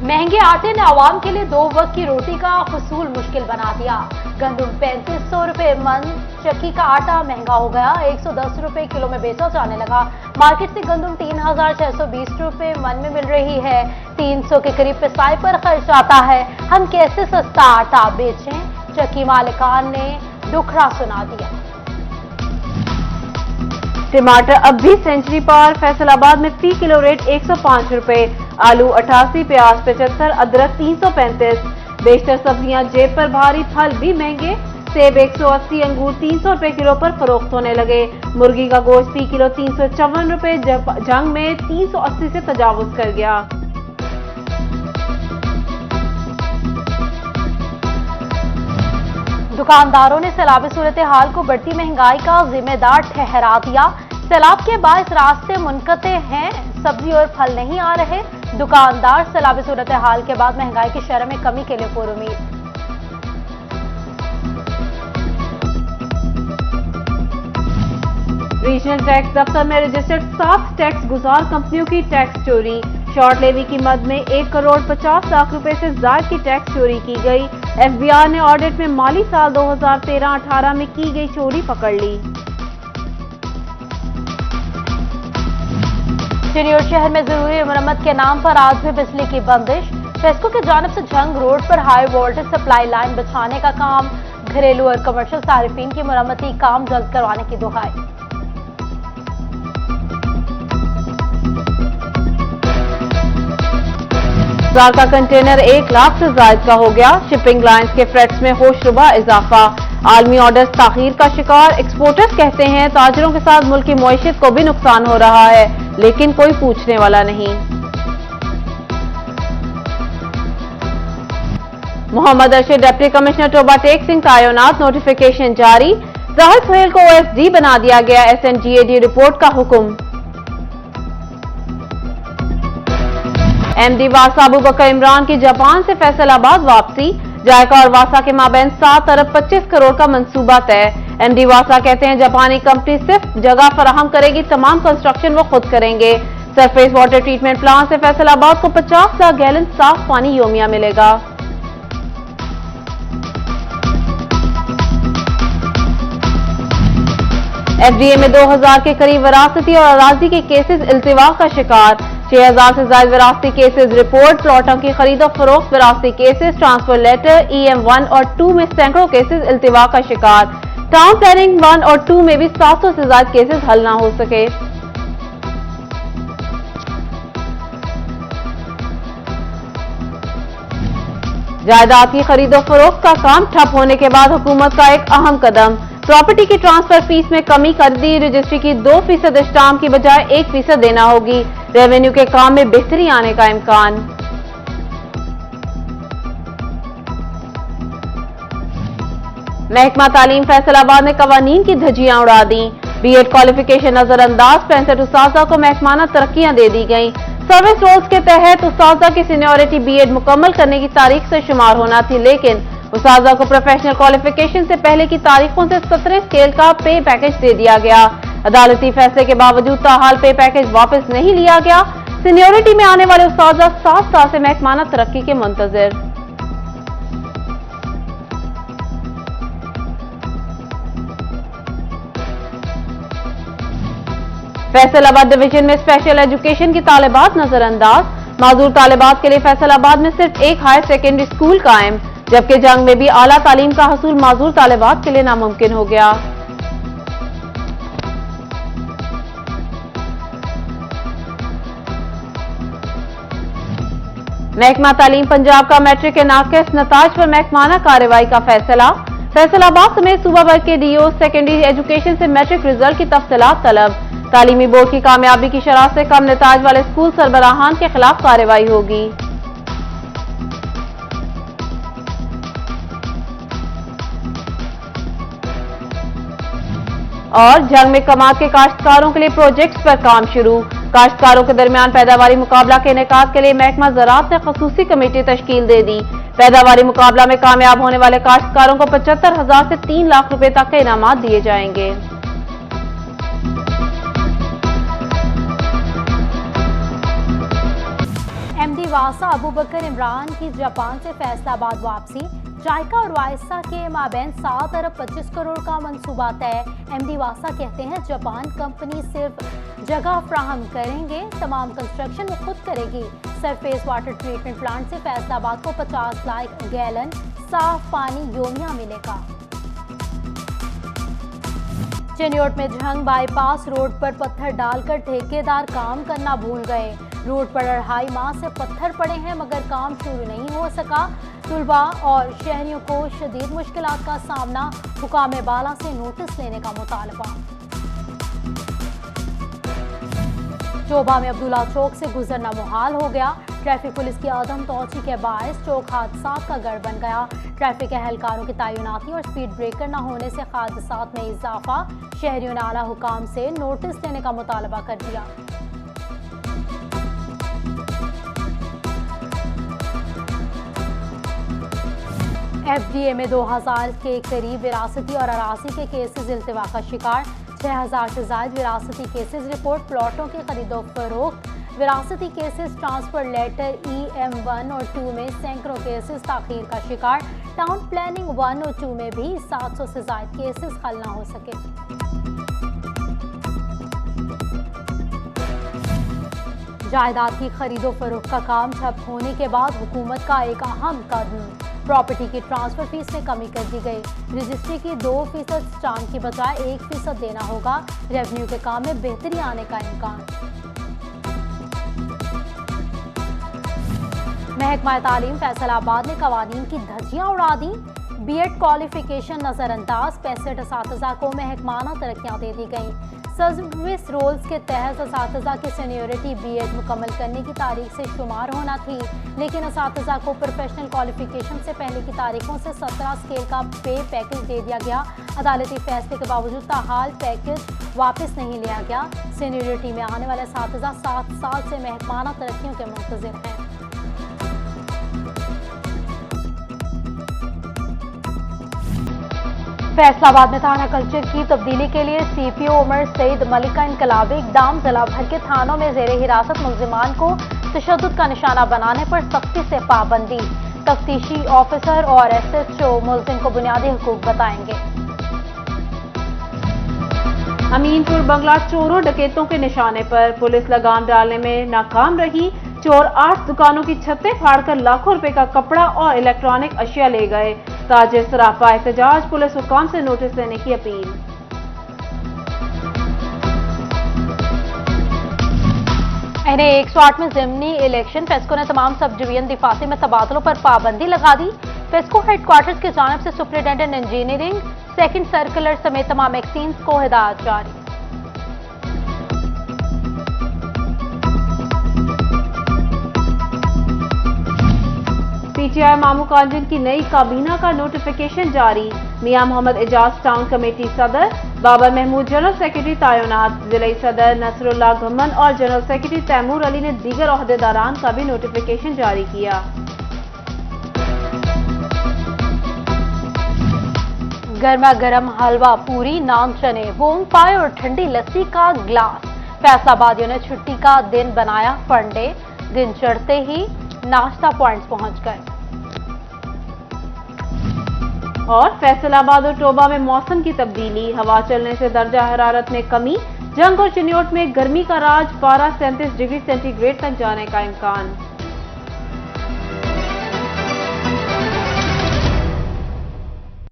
महंगे आटे ने आवाम के लिए 2 वक्त की रोटी का हुसूल मुश्किल बना दिया। गंदम 3500 रुपए मन, चक्की का आटा महंगा हो गया, 110 रुपए किलो में बेचा जाने लगा। मार्केट से गंदम 3620 रुपए मन में मिल रही है। 300 के करीब पिसाई पर खर्च आता है। हम कैसे सस्ता आटा बेचें? चक्की मालिकान ने दुखड़ा सुना दिया। टमाटर अब भी सेंचुरी पार, फैसलाबाद में फी किलो रेट 105 रुपए, आलू 88, प्याज 75, अदरक 335। बेशतर सब्जियां जेब पर भारी, फल भी महंगे, सेब 180, अंगूर 300 रुपए किलो पर फरोख्त होने लगे। मुर्गी का गोश्त फी किलो 354 रुपए, जंग में 380 से तजावुज कर गया। दुकानदारों ने सैलाबी सूरत हाल को बढ़ती महंगाई का जिम्मेदार ठहरा दिया। सैलाब के बायस रास्ते मुनक़ते हैं, सब्जी और फल नहीं आ रहे। दुकानदार सैलाबी सूरत हाल के बाद महंगाई की शरह में कमी के लिए पुरुमीद। रीजनल टैक्स दफ्तर में रजिस्टर्ड 7 टैक्स गुजार कंपनियों की टैक्स चोरी। शॉर्ट लेवी की मद में 1 करोड़ 50 लाख रुपए से ज्यादा की टैक्स चोरी की गई। एफबीआर ने ऑडिट में माली साल 2013-18 में की गई चोरी पकड़ ली। चिनियोट शहर में जरूरी मरम्मत के नाम पर आज भी बिजली की बंदिश। फेस्को की जानिब से जंग रोड पर हाई वोल्टेज सप्लाई लाइन बिछाने का काम। घरेलू और कमर्शियल सारिफीन की मरम्मती काम जल्द करवाने की दुहाई। का कंटेनर 1 लाख से ज्यादा का हो गया। शिपिंग लाइन्स के फ्रेट्स में होशरुबा इजाफा। आलमी ऑर्डर्स ताखीर का शिकार। एक्सपोर्टर्स कहते हैं ताजरों के साथ मुल्क की मईशत को भी नुकसान हो रहा है, लेकिन कोई पूछने वाला नहीं। मोहम्मद अरशद डिप्टी कमिश्नर टोबा टेक सिंह तैनात, नोटिफिकेशन जारी। जाहिद सोहेल को ओएसडी बना दिया गया। एसएनजीएडी रिपोर्ट का हुक्म। एमडी वासा अबू बकर इमरान की जापान से फैसलाबाद वापसी। जायका और वासा के माबैन 7 अरब 25 करोड़ का मंसूबा तय। एमडी वासा कहते हैं जापानी कंपनी सिर्फ जगह फराहम करेगी, तमाम कंस्ट्रक्शन वो खुद करेंगे। सरफेस वाटर ट्रीटमेंट प्लांट से फैसलाबाद को 50 लाख गैलन साफ पानी योमिया मिलेगा। एफडीए में 2000 के करीब विरासती और अराजी के केसेस इल्तिवा का शिकार। 6000 से ज्यादा विरासती केसेस रिपोर्ट। प्लॉटों की खरीद और फरोख्त, विरासती केसेस, ट्रांसफर लेटर, EM 1 और 2 में सैकड़ों केसेस इल्तिवा का शिकार। टाउन प्लानिंग 1 और 2 में भी 700 से ज्यादा केसेस हल ना हो सके। जायदाद की खरीद और फरोख्त का काम ठप होने के बाद हुकूमत का एक अहम कदम। प्रॉपर्टी की ट्रांसफर फीस में कमी कर दी। रजिस्ट्री की 2% स्टाम्प की बजाय 1% देना होगी। रेवेन्यू के काम में बेहतरी आने का इम्कान। महकमा तालीम फैसलाबाद ने कवानीन की धज्जियां उड़ा दी। बीएड क्वालिफिकेशन नजरअंदाज। 65 उस्ताजा को महकमाना तरक्कियां दे दी गई। सर्विस रोल्स के तहत उस्ताजा की सीनियरिटी बीएड मुकम्मल करने की तारीख से शुमार होना थी, लेकिन उस्ताजा को प्रोफेशनल क्वालिफिकेशन से पहले की तारीखों से 17 स्केल का पे पैकेज दे दिया गया। अदालती फैसले के बावजूद ताहाल पे पैकेज वापस नहीं लिया गया। सीनियरिटी में आने वाले उस्ताजा 7 साल से महकमाना तरक्की के मुंतजिर। फैसलाबाद डिवीजन में स्पेशल एजुकेशन की तालिबात नजरअंदाज। माजूर तालिबात के लिए फैसलाबाद में सिर्फ एक हायर सेकेंडरी स्कूल कायम, जबकि जंग में भी आला तालीम का हसूल माजूर तालिबात के लिए नामुमकिन हो गया। महकमा तालीम पंजाब का मैट्रिक के नाकिस नताज पर महकमाना कार्रवाई का फैसला। फैसलाबाद समेत सूबा भर के डीओ सेकेंडरी एजुकेशन से मैट्रिक रिजल्ट की तफसीलात तलब। तालीमी बोर्ड की कामयाबी की शरह से कम नताज वाले स्कूल सरबराहान के खिलाफ कार्रवाई होगी। और जंग में कमात के काश्तकारों के लिए प्रोजेक्ट्स पर काम शुरू। काश्तकारों के दरमियान पैदावारी मुकाबला के इनेकाद के लिए महकमा ज़राअत ने खसूसी कमेटी तश्कील दे दी। पैदावारी मुकाबला में कामयाब होने वाले काश्तकारों को 75,000 से 3 लाख रुपए तक के इनामात दिए जाएंगे। एमडी श्रीवासा अबूबकर इमरान की जापान से फैसलाबाद वापसी। जायका और वायसा के माबैन 7 अरब 25 करोड़ का मंसूबा तय। एमडी वासा कहते हैं जापान कंपनी सिर्फ जगह फ्राहम करेंगे, तमाम कंस्ट्रक्शन वो खुद करेगी। सरफेस वाटर ट्रीटमेंट प्लांट से फैसलाबाद को 50 लाख गैलन साफ पानी योमिया मिलेगा। चिन्योट में झंग बाईपास रोड पर पत्थर डालकर ठेकेदार काम करना भूल गए। रोड पर 2.5 माह से पत्थर पड़े हैं मगर काम शुरू नहीं हो सका। तुलबा और शहरियों को शदीद मुश्किलात का सामना, हुकाम बाला से नोटिस लेने का मुतालबा। चोबा में अब्दुल्ला चौक से गुजरना मुहाल हो गया। ट्रैफिक पुलिस की अदम तोची के बायस चौक हादसात का गढ़ बन गया। ट्रैफिक एहलकारों की तैनाती और स्पीड ब्रेकर न होने से हादसात में इजाफा। शहरियों ने आला हुकाम से नोटिस लेने का मुतालबा कर दिया। एफडीए में 2000 के करीब विरासती और अरासी के केसेस इल्तिवा का शिकार। 6000 से ज्यादा विरासती केसेस रिपोर्ट। प्लॉटों की खरीदो फरोख्त। विरासती केसेस ट्रांसफर लेटर EM1 और 2 में सैकड़ों केसेस ताखीर का शिकार। टाउन प्लानिंग 1 और 2 में भी 700 से ज्यादा केसेस हल न हो सके। जायदाद की खरीदो फरोख्त का काम ठप होने के बाद हुकूमत का एक अहम कदम। प्रॉपर्टी की ट्रांसफर फीस में कमी कर दी गई। रजिस्ट्री की 2% स्टाम्प की बजाय 1% देना होगा। रेवेन्यू के काम में बेहतरी आने का इम्कान। महकमा तालीम फैसलाबाद ने कवानीन की धज्जियां उड़ा दी। बीएड क्वालिफिकेशन नजरअंदाज। 65 असातिज़ा को महकमाना तरक्कियां दे दी गई। सर्विस रोल्स के तहत असातिज़ा की सीनियरिटी बीएड मुकम्मल करने की तारीख से शुमार होना थी, लेकिन असातिज़ा को प्रोफेशनल क्वालिफिकेशन से पहले की तारीखों से 17 स्केल का पे पैकेज दे दिया गया। अदालती फैसले के बावजूद ताहाल पैकेज वापस नहीं लिया गया। सीनियरिटी में आने वाले असातिज़ा 7 साल से महकमाना तरक्कियों के मुंतज़िर हैं। फैसलाबाद में थाना कल्चर की तब्दीली के लिए CPO उमर सईद मलिक का इनकलाबी इकदाम। जिला भर के थानों में जेर हिरासत मुल्जिमान को तशद्दुद का निशाना बनाने पर सख्ती से पाबंदी। तफ्तीशी ऑफिसर और SHO मुल्जिम को बुनियादी हुकूक बताएंगे। अमीनपुर बंगला चोरों डकैतों के निशाने पर पुलिस लगाम डालने में नाकाम रही। चोर 8 दुकानों की छतें फाड़कर लाखों रुपए का कपड़ा और इलेक्ट्रॉनिक अशिया ले गए। ताजिर सराफा एहतजाज। पुलिस हुकाम से नोटिस लेने की अपील। NA 108 में ज़िमनी इलेक्शन। फेस्को ने तमाम सब डिवीजन दिफासी में तबादलों पर पाबंदी लगा दी। फेस्को हेडक्वार्टर्स की जानिब से सुपरिटेंडेंट इंजीनियरिंग सेकंड सर्कुलर समेत तमाम मैगजीन्स को हिदायत जारी। PTI मामू कांजन की नई काबीना का नोटिफिकेशन जारी। मियां मोहम्मद एजाज टाउन कमेटी सदर, बाबर महमूद जनरल सेक्रेटरी तैनात। जिले सदर नसरुल्लाह गमन और जनरल सेक्रेटरी तैमूर अली ने दीगर ओहदेदारान का भी नोटिफिकेशन जारी किया। गर्मा गर्म हलवा, पूरी, नान चने, वोंग पाए और ठंडी लस्सी का ग्लास। फैसलाबादियों ने छुट्टी का दिन बनाया फन डे। दिन चढ़ते ही नाश्ता पॉइंट्स पहुंच गए। और फैसलाबाद और टोबा में मौसम की तब्दीली। हवा चलने से दर्जा हरारत में कमी। जंग और चिन्योट में गर्मी का राज। पारा 37 डिग्री सेंटीग्रेड तक जाने का इम्कान।